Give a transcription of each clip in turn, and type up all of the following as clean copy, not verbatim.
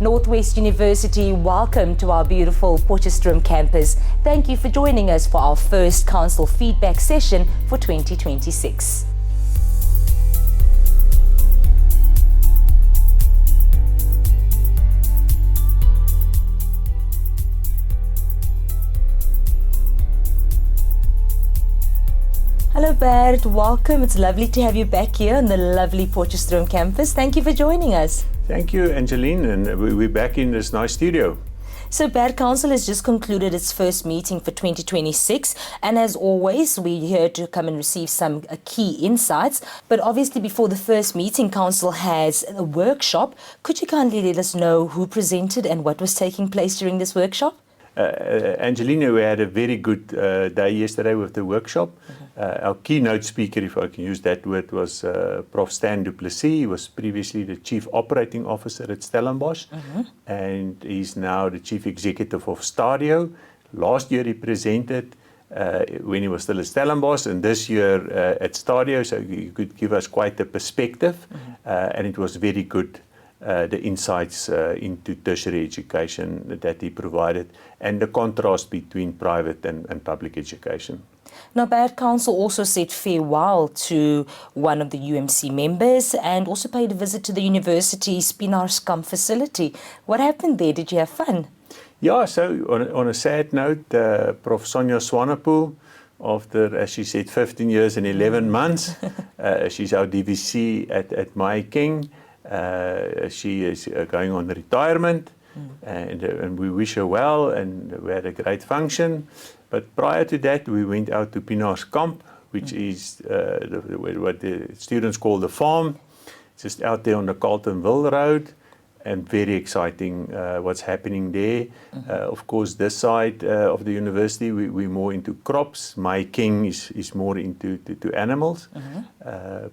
Northwest University, welcome to our beautiful Potchefstroom campus. Thank you for joining us for our first Council feedback session for 2026. Hello Bert, welcome. It's lovely to have you back here on the lovely Potchefstroom campus. Thank you for joining us. Thank you, Angeline, and we're back in this nice studio. So Bert, Council has just concluded its first meeting for 2026, and as always, we're here to come and receive some key insights. But obviously, before the first meeting, Council has a workshop. Could you kindly let us know who presented and what was taking place during this workshop? Angelina, we had a very good day yesterday with the workshop. Our keynote speaker, if I can use that word, was Prof. Du Plessis. He was previously the Chief Operating Officer at Stellenbosch, and he's now the Chief Executive of Stadio. Last year he presented when he was still at Stellenbosch, and this year at Stadio, so he could give us quite a perspective, and it was very good. The insights into tertiary education that he provided and the contrast between private and public education. Now, Bert, Council also said farewell to one of the UMC members and also paid a visit to the university's Pienaarskamp facility. What happened there? Did you have fun? Yeah, so on a sad note, Prof. Sonia Swanepoel, after, as she said, 15 years and 11 months, she's our DVC at My King. She is going on retirement, and we wish her well, and we had a great function. But prior to that, we went out to Pienaarskamp, which is what the students call the farm, just out there on the Carltonville Road, and very exciting what's happening there. Of course, this side of the university, we're more into crops. My King is more into animals,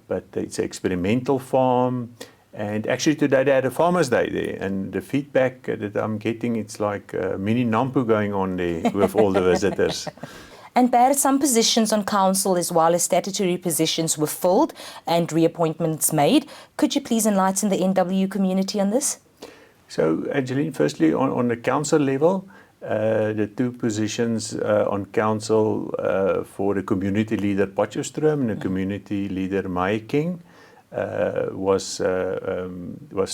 but it's an experimental farm. And actually today they had a Farmers' Day there, and the feedback that I'm getting, it's like mini Nampu going on there with all the visitors. And Bert, some positions on Council as well as statutory positions were filled and reappointments made. Could you please enlighten the NWU community on this? So, Angeline, firstly on the Council level, the two positions on Council for the community leader Potchefstroom and the community leader My King was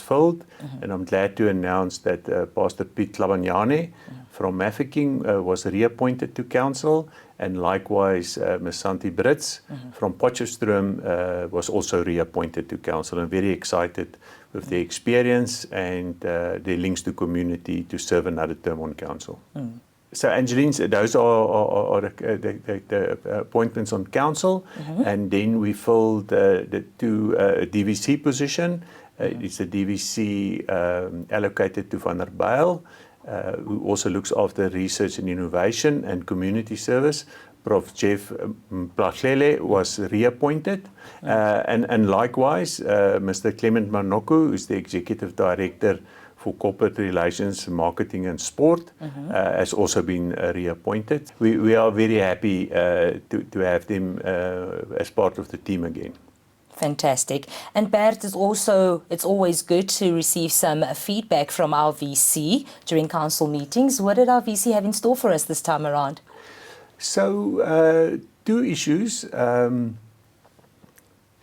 filled, and I'm glad to announce that Pastor Piet Labanyane from Mafeking was reappointed to Council, and likewise Ms. Santi Brits from Potchefstroom was also reappointed to Council. I'm very excited with their experience and their links to community to serve another term on Council. So, Angeline, those are the appointments on Council, and then we filled the two DVC position. It's a DVC allocated to Van der Bijl, who also looks after research and innovation and community service. Prof. Jeff Plessis was reappointed, and likewise Mr. Clement Manoku, who's the Executive Director for Corporate Relations, Marketing and Sport, has also been reappointed. We are very happy to have them as part of the team again. Fantastic. And Bert, it's always good to receive some feedback from our VC during Council meetings. What did our VC have in store for us this time around? So, two issues.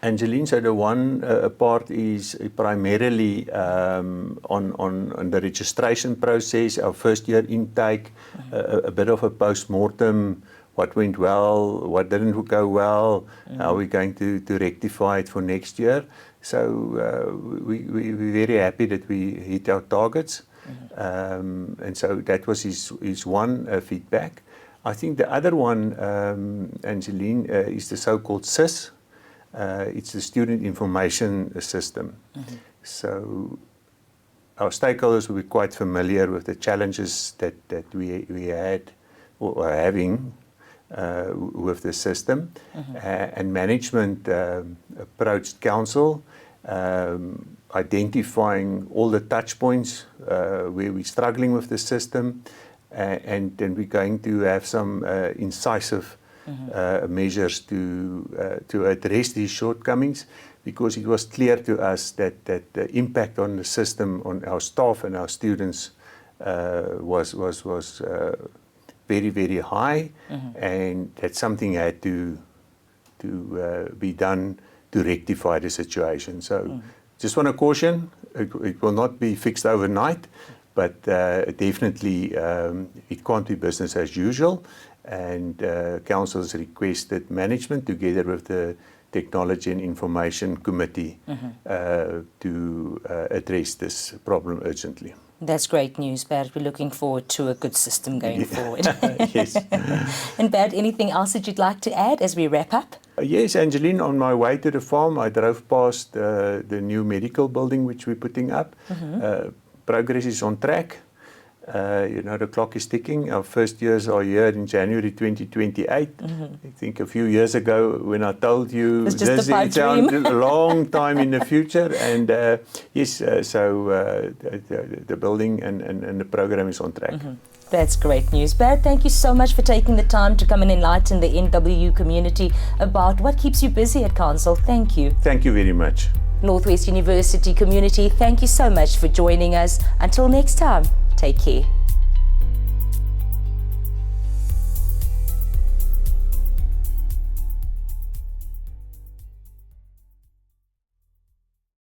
Angeline, so the one part is primarily on the registration process, our first year intake, a bit of a post-mortem, what went well, what didn't go well, how we're going to rectify it for next year. So we're very happy that we hit our targets. And so that was his one feedback. I think the other one, Angeline, is the so-called SIS. It's the Student Information System. So our stakeholders will be quite familiar with the challenges that we had or are having with the system. And management approached Council, identifying all the touch points where we're struggling with the system, and then we're going to have some incisive measures to address these shortcomings. because it was clear to us that the impact on the system, on our staff and our students was very, very high, and that something had to be done to rectify the situation. So just want to caution, it will not be fixed overnight, but definitely it can't be business as usual, and Council has requested management together with the Technology and Information Committee to address this problem urgently. That's great news, Bert. We're looking forward to a good system going forward. Yes. And Bert, anything else that you'd like to add as we wrap up? Yes, Angeline, on my way to the farm, I drove past the new medical building which we're putting up. Progress is on track. The clock is ticking. Our first years are here in January 2028. I think a few years ago when I told you it's just a sounded a long time in the future. And yes, so the building and the program is on track. That's great news. Bert, thank you so much for taking the time to come and enlighten the NWU community about what keeps you busy at Council. Thank you. Thank you very much. Northwest University community, thank you so much for joining us. Until next time, take care.